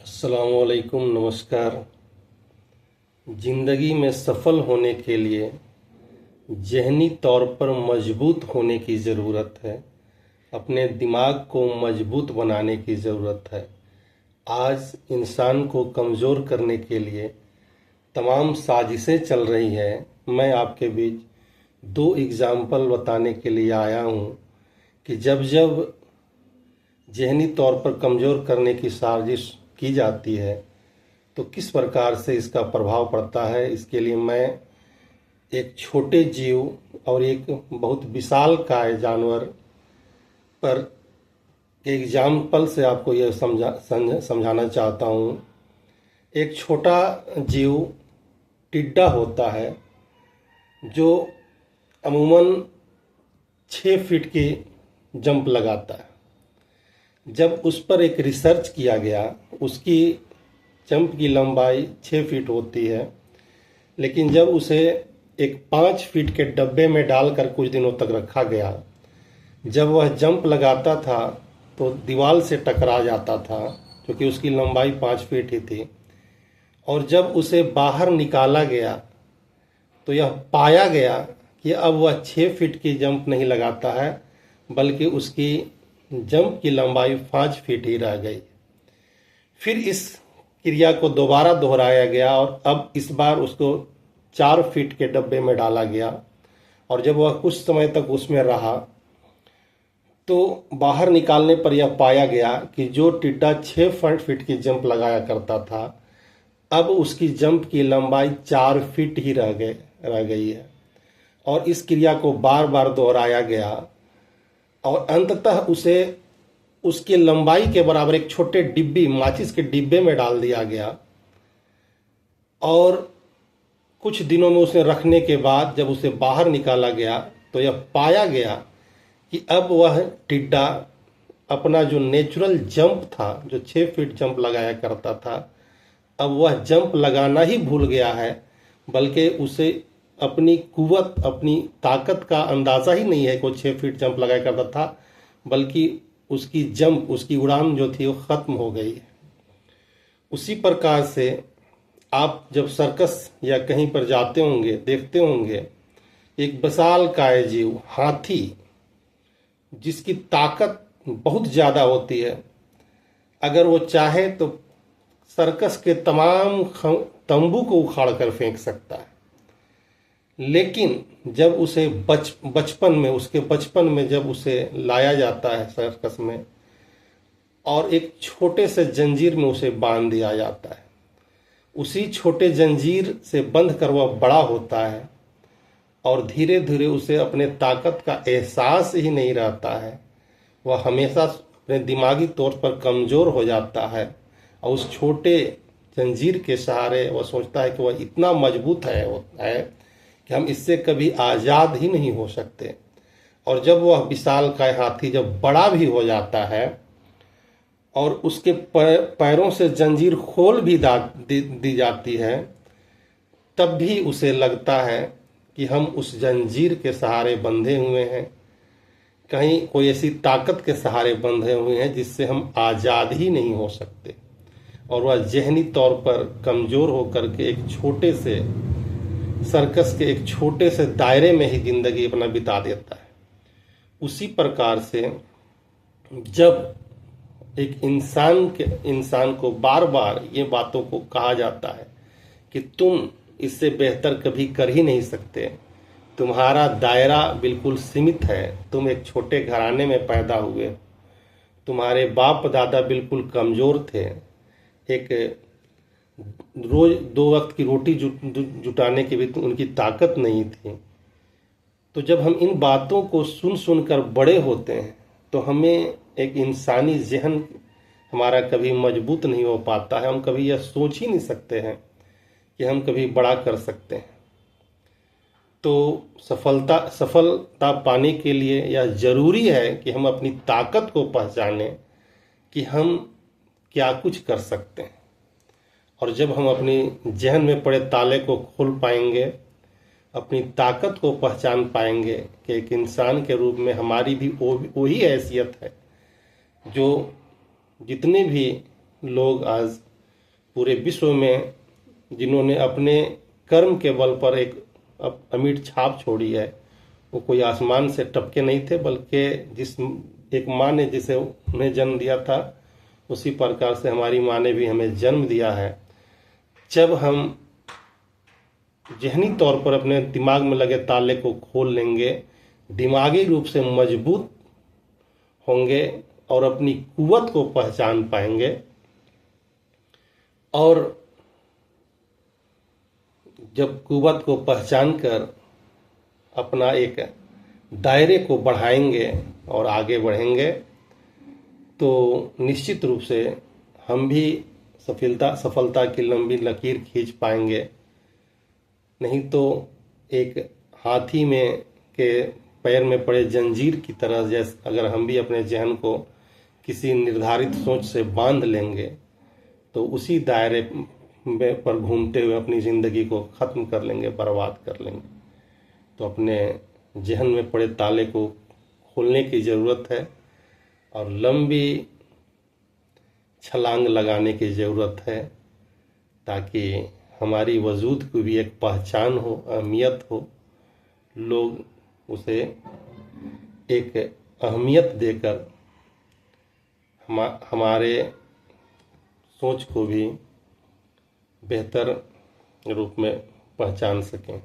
अस्सलामुअलैकुम, नमस्कार। ज़िंदगी में सफल होने के लिए ज़हनी तौर पर मजबूत होने की ज़रूरत है। अपने दिमाग को मजबूत बनाने की ज़रूरत है। आज इंसान को कमज़ोर करने के लिए तमाम साजिशें चल रही हैं। मैं आपके बीच दो एग्ज़ाम्पल बताने के लिए आया हूँ कि जब जब ज़हनी तौर पर कमज़ोर करने की साजिश की जाती है तो किस प्रकार से इसका प्रभाव पड़ता है। इसके लिए मैं एक छोटे जीव और एक बहुत विशालकाय जानवर पर एग्जाम्पल से आपको यह समझाना चाहता हूँ। एक छोटा जीव टिड्डा होता है जो अमूमन 6 फीट की जंप लगाता है। जब उस पर एक रिसर्च किया गया, उसकी जंप की लंबाई 6 फीट होती है, लेकिन जब उसे एक 5 फीट के डब्बे में डालकर कुछ दिनों तक रखा गया, जब वह जंप लगाता था तो दीवार से टकरा जाता था क्योंकि उसकी लंबाई 5 फीट ही थी। और जब उसे बाहर निकाला गया तो यह पाया गया कि अब वह 6 फीट की जंप नहीं लगाता है, बल्कि उसकी जंप की लंबाई 5 फीट ही रह गई। फिर इस क्रिया को दोबारा दोहराया गया और अब इस बार उसको 4 फीट के डब्बे में डाला गया। और जब वह कुछ समय तक उसमें रहा तो बाहर निकालने पर यह पाया गया कि जो टिड्डा 6 फीट की जंप लगाया करता था, अब उसकी जंप की लंबाई 4 फीट ही रह गई है। और इस क्रिया को बार बार दोहराया गया और अंततः उसे उसकी लंबाई के बराबर एक छोटे डिब्बी, माचिस के डिब्बे में डाल दिया गया। और कुछ दिनों में उसे रखने के बाद जब उसे बाहर निकाला गया तो यह पाया गया कि अब वह टिड्डा अपना जो नेचुरल जंप था, जो 6 फीट जंप लगाया करता था, अब वह जंप लगाना ही भूल गया है। बल्कि उसे अपनी कुव्वत, अपनी ताकत का अंदाज़ा ही नहीं है कि वो 6 फीट जंप लगाया करता था, बल्कि उसकी जंप, उसकी उड़ान जो थी वो ख़त्म हो गई है। उसी प्रकार से आप जब सर्कस या कहीं पर जाते होंगे, देखते होंगे एक विशालकाय जीव हाथी, जिसकी ताकत बहुत ज़्यादा होती है, अगर वो चाहे तो सर्कस के तमाम तंबू को उखाड़ कर फेंक सकता है। लेकिन जब उसे उसके बचपन में जब उसे लाया जाता है सर्कस में और एक छोटे से जंजीर में उसे बांध दिया जाता है, उसी छोटे जंजीर से बंध कर वह बड़ा होता है और धीरे धीरे उसे अपने ताकत का एहसास ही नहीं रहता है। वह हमेशा अपने दिमागी तौर पर कमज़ोर हो जाता है और उस छोटे जंजीर के सहारे वह सोचता है कि वह इतना मजबूत है कि हम इससे कभी आज़ाद ही नहीं हो सकते। और जब वह विशालकाय हाथी जब बड़ा भी हो जाता है और उसके पैरों से जंजीर खोल भी दी जाती है, तब भी उसे लगता है कि हम उस जंजीर के सहारे बंधे हुए हैं, कहीं कोई ऐसी ताकत के सहारे बंधे हुए हैं जिससे हम आज़ाद ही नहीं हो सकते। और वह ज़हनी तौर पर कमज़ोर होकर के एक छोटे से सर्कस के एक छोटे से दायरे में ही ज़िंदगी अपना बिता देता है। उसी प्रकार से जब एक इंसान को बार बार ये बातों को कहा जाता है कि तुम इससे बेहतर कभी कर ही नहीं सकते, तुम्हारा दायरा बिल्कुल सीमित है, तुम एक छोटे घराने में पैदा हुए, तुम्हारे बाप दादा बिल्कुल कमज़ोर थे, एक रोज 2 वक्त की रोटी जुटाने की भी उनकी ताकत नहीं थी। तो जब हम इन बातों को सुन कर बड़े होते हैं तो हमें एक इंसानी जहन हमारा कभी मजबूत नहीं हो पाता है। हम कभी यह सोच ही नहीं सकते हैं कि हम कभी बड़ा कर सकते हैं। तो सफलता पाने के लिए यह ज़रूरी है कि हम अपनी ताकत को पहचानें कि हम क्या कुछ कर सकते हैं। और जब हम अपनी जहन में पड़े ताले को खोल पाएंगे, अपनी ताकत को पहचान पाएंगे कि एक इंसान के रूप में हमारी भी वही हैसियत है जो जितने भी लोग आज पूरे विश्व में जिन्होंने अपने कर्म के बल पर एक अमिट छाप छोड़ी है, वो कोई आसमान से टपके नहीं थे, बल्कि जिस एक माँ ने जिसे उन्हें जन्म दिया था, उसी प्रकार से हमारी माँ ने भी हमें जन्म दिया है। जब हम ज़हनी तौर पर अपने दिमाग में लगे ताले को खोल लेंगे, दिमागी रूप से मजबूत होंगे और अपनी कुव्वत को पहचान पाएंगे, और जब कुव्वत को पहचान कर अपना एक दायरे को बढ़ाएंगे और आगे बढ़ेंगे, तो निश्चित रूप से हम भी सफलता की लंबी लकीर खींच पाएंगे। नहीं तो एक हाथी में के पैर में पड़े जंजीर की तरह, जैसे अगर हम भी अपने जहन को किसी निर्धारित सोच से बांध लेंगे, तो उसी दायरे में पर घूमते हुए अपनी ज़िंदगी को ख़त्म कर लेंगे, बर्बाद कर लेंगे। तो अपने जहन में पड़े ताले को खोलने की ज़रूरत है और लंबी छलांग लगाने की ज़रूरत है, ताकि हमारी वजूद की भी एक पहचान हो, अहमियत हो, लोग उसे एक अहमियत देकर हमारे सोच को भी बेहतर रूप में पहचान सकें।